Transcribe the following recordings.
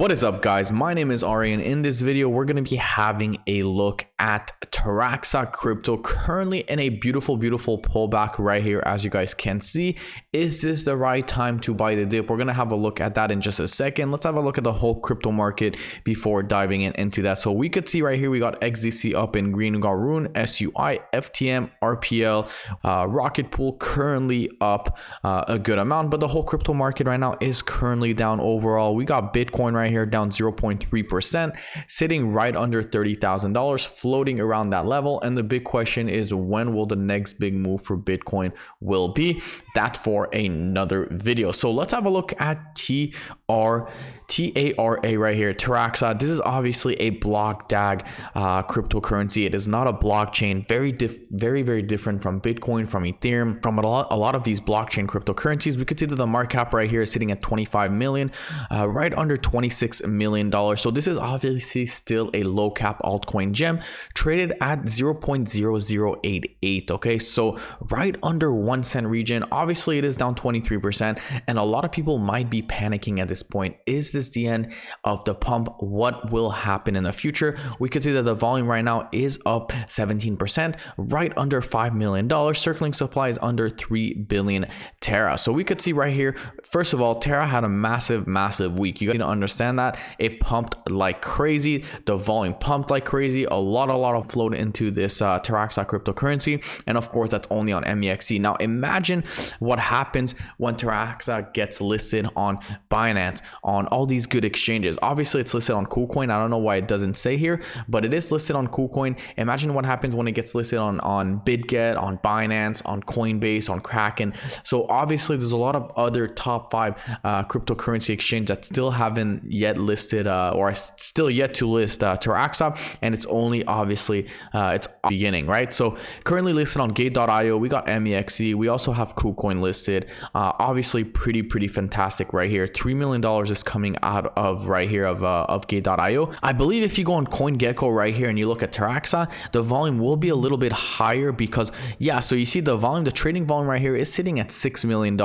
What is up, guys? My name is Ari, and in this video we're going to be having a look at Taraxa crypto, currently in a beautiful pullback right here, as you guys can see. Is this the right time to buy the dip? We're going to have a look at that in just a second. Let's have a look at the whole crypto market before diving into that. So we could see right here we got XDC up in green, we got Rune, SUI, FTM, RPL, Rocket Pool currently up a good amount, but the whole crypto market right now is currently down overall. We got Bitcoin right here down 0.3%, sitting right under $30,000, floating around that level. And the big question is, when will the next big move for Bitcoin will be? That for another video. So let's have a look at TARA right here, Taraxa. This is obviously a blockdag cryptocurrency. It is not a blockchain. Very different from Bitcoin, from Ethereum, from a lot of these blockchain cryptocurrencies. We could see that the market cap right here is sitting at 25 million, right under $26 million. So this is obviously still a low cap altcoin gem, traded at 0.0088. Okay, so right under 1 cent region. Obviously it is down 23%, and a lot of people might be panicking at this point. Is this the end of the pump? What will happen in the future? We could see that the volume right now is up 17%, right under $5 million. Circling supply is under 3 billion Tara. So we could see right here, first of all, Tara had a massive week. You got to understand that it pumped like crazy. The volume pumped like crazy. A lot of flow into this Taraxa cryptocurrency, and of course that's only on MEXC. Now imagine what happens when Taraxa gets listed on Binance, on all these good exchanges. Obviously it's listed on KuCoin. I don't know why it doesn't say here, but it is listed on KuCoin. Imagine what happens when it gets listed on BitGet, on Binance, on Coinbase, on Kraken. So obviously there's a lot of other top 5 cryptocurrency exchanges that still haven't yet listed or still yet to list Taraxa, and it's only obviously it's beginning, right? So currently listed on Gate.io, we got MEXC, we also have KuCoin listed. Obviously pretty fantastic right here. $3 million is coming out of right here of Gate.io. I believe if you go on CoinGecko right here and you look at Taraxa, the volume will be a little bit higher because so you see the volume, the trading volume right here is sitting at $6 million,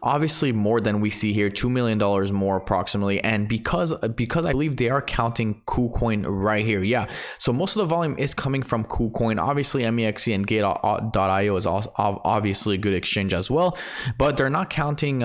obviously more than we see here, $2 million more approximately. And because I believe they are counting KuCoin right here, so most of the volume is coming from KuCoin. Obviously MEXC and Gate.io is also obviously a good exchange as well, but they're not counting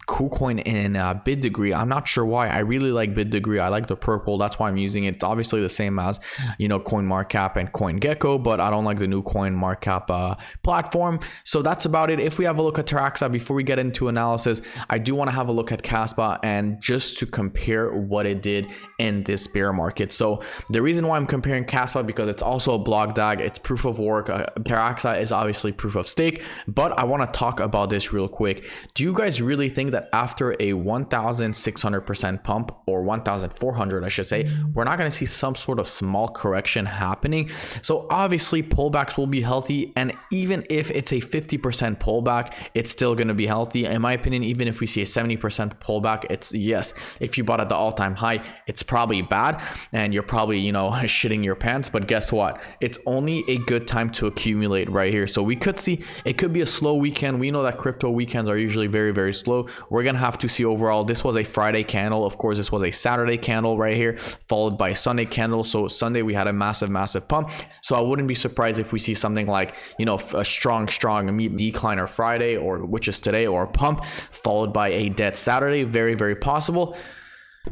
KuCoin in BitDegree. I'm not sure why. I really like BitDegree. I like the purple. That's why I'm using it. It's obviously the same as CoinMarketCap and CoinGecko, but I don't like the new CoinMarketCap platform. So that's about it. If we have a look at Taraxa, before we get into analysis, I do want to have a look at kaspa, and just to compare what it did in this bear market. So the reason why I'm comparing kaspa, because it's also a blockdag, it's proof of work. Taraxa is obviously proof of stake, but I want to talk about this real quick. Do you guys really think that after a 1,600% pump, or 1,400 I should say, we're not going to see some sort of small correction happening? So obviously pullbacks will be healthy, and even if it's a 50% pullback, it's still going to be healthy in my opinion. Even if we see a 70% pullback, it's if you bought at the all-time high, it's probably bad and you're probably shitting your pants, but guess what, it's only a good time to accumulate right here. So we could see it could be a slow weekend. We know that crypto weekends are usually very slow. We're gonna have to see overall. This was a Friday candle, of course this was a Saturday candle right here, followed by a Sunday candle. So Sunday we had a massive pump, so I wouldn't be surprised if we see something like a strong decline or Friday, or which is today, or a pump followed by a dead Saturday. Very possible.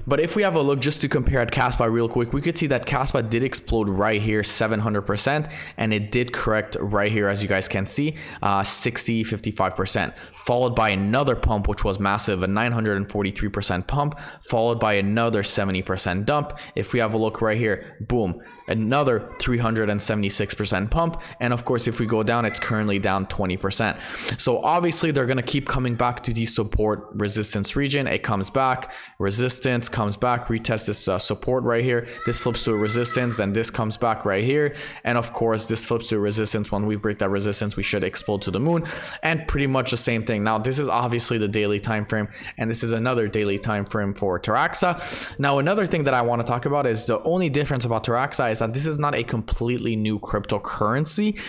But if we have a look just to compare at kaspa real quick, we could see that kaspa did explode right here 700%, and it did correct right here, as you guys can see, 55%, followed by another pump which was massive, a 943% pump, followed by another 70% dump. If we have a look right here, boom, another 376% pump, and of course if we go down, it's currently down 20%. So obviously they're going to keep coming back to the support resistance region. It comes back, resistance, comes back, retest this support right here, this flips to a resistance, then this comes back right here, and of course this flips to a resistance. When we break that resistance, we should explode to the moon, and pretty much the same thing. Now this is obviously the daily time frame, and this is another daily time frame for Taraxa. Now another thing that I want to talk about is the only difference about Taraxa emphasize that this is not a completely new cryptocurrency.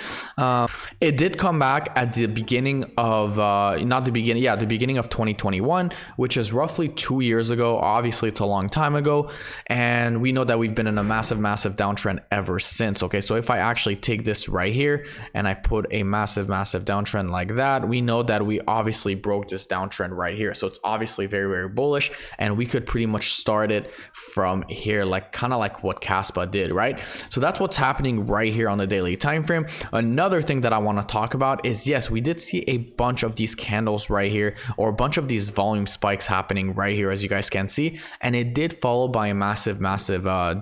It did come back at the beginning of the beginning of 2021, which is roughly 2 years ago. Obviously it's a long time ago, and we know that we've been in a massive downtrend ever since. Okay, so if I actually take this right here and I put a massive downtrend like that, we know that we obviously broke this downtrend right here. So it's obviously very bullish, and we could pretty much start it from here, like kind of like what kaspa did, right? So that's what's happening right here on the daily time frame. Another thing that I want to talk about is, yes, we did see a bunch of these candles right here, or a bunch of these volume spikes happening right here, as you guys can see, and it did follow by a massive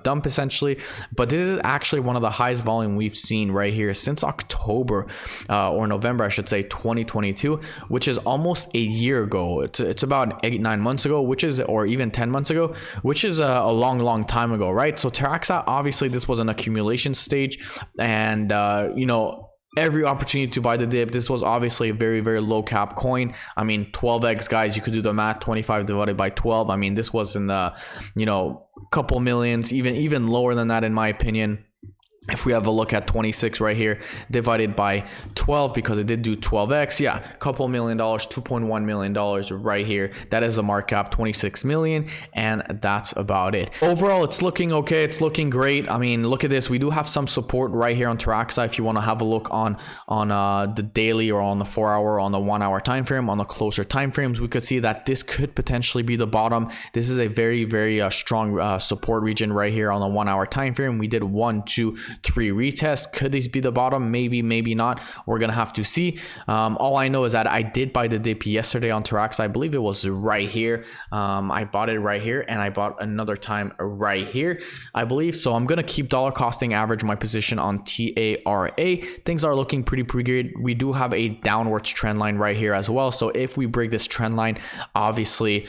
dump essentially. But this is actually one of the highest volume we've seen right here since October or November, I should say, 2022, which is almost a year ago. It's about 8-9 months ago, which is, or even 10 months ago, which is a long time ago, right? So Taraxa, obviously this was an accumulation stage, and you know, every opportunity to buy the dip. This was obviously a very low cap coin. I mean, 12x, guys, you could do the math. 25 divided by 12. I mean, this was in the, you know, couple millions, even lower than that in my opinion. If we have a look at 26 right here divided by 12, because it did do 12x, yeah, couple $1 million, $2.1 million right here. That is a market cap, 26 million, and that's about it. Overall, it's looking okay. It's looking great. I mean, look at this. We do have some support right here on Taraxa. If you want to have a look on the daily or on the 4 hour, on the 1 hour time frame, on the closer time frames, we could see that this could potentially be the bottom. This is a very strong support region right here on the 1 hour time frame. We did 1, 2, 3 retests. Could these be the bottom? Maybe not. We're gonna have to see. All I know is that I did buy the dip yesterday on Taraxa. I believe it was right here. I bought it right here, and I bought another time right here, I believe. So I'm gonna keep dollar costing average my position on TARA. Things are looking pretty good. We do have a downwards trend line right here as well. So if we break this trend line, obviously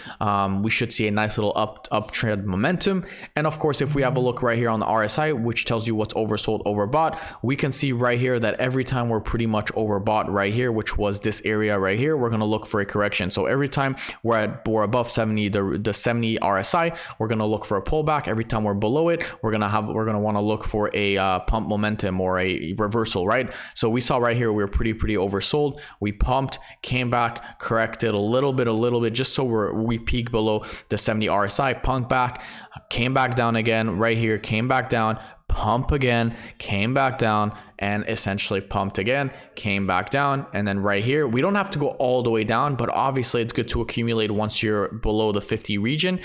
we should see a nice little uptrend momentum. And of course, if we have a look right here on the RSI, which tells you what's oversold, overbought, we can see right here that every time we're pretty much overbought right here, which was this area right here, we're going to look for a correction. So every time we're above 70, the 70 RSI, we're going to look for a pullback. Every time we're below it, we're going to want to look for a pump momentum or a reversal, right? So we saw right here we were pretty oversold. We pumped, came back, corrected a little bit, just so we peak below the 70 RSI, pumped back, came back down again right here, came back down, pump again, came back down, and essentially pumped again, came back down. And then right here, we don't have to go all the way down, but obviously it's good to accumulate once you're below the 50 region.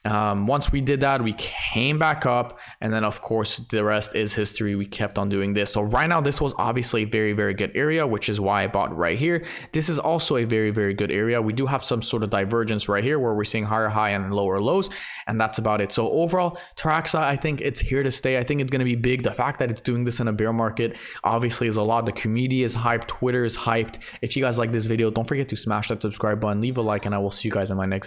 Once we did that, we came back up, and then of course the rest is history. We kept on doing this. So right now, this was obviously a very good area, which is why I bought right here. This is also a very good area. We do have some sort of divergence right here where we're seeing higher high and lower lows, and that's about it. So overall, Taraxa, I think it's here to stay. I think it's going to be big. The fact that it's doing this in a bear market obviously is a lot. The community is hyped, Twitter is hyped. If you guys like this video, don't forget to smash that subscribe button, leave a like, and I will see you guys in my next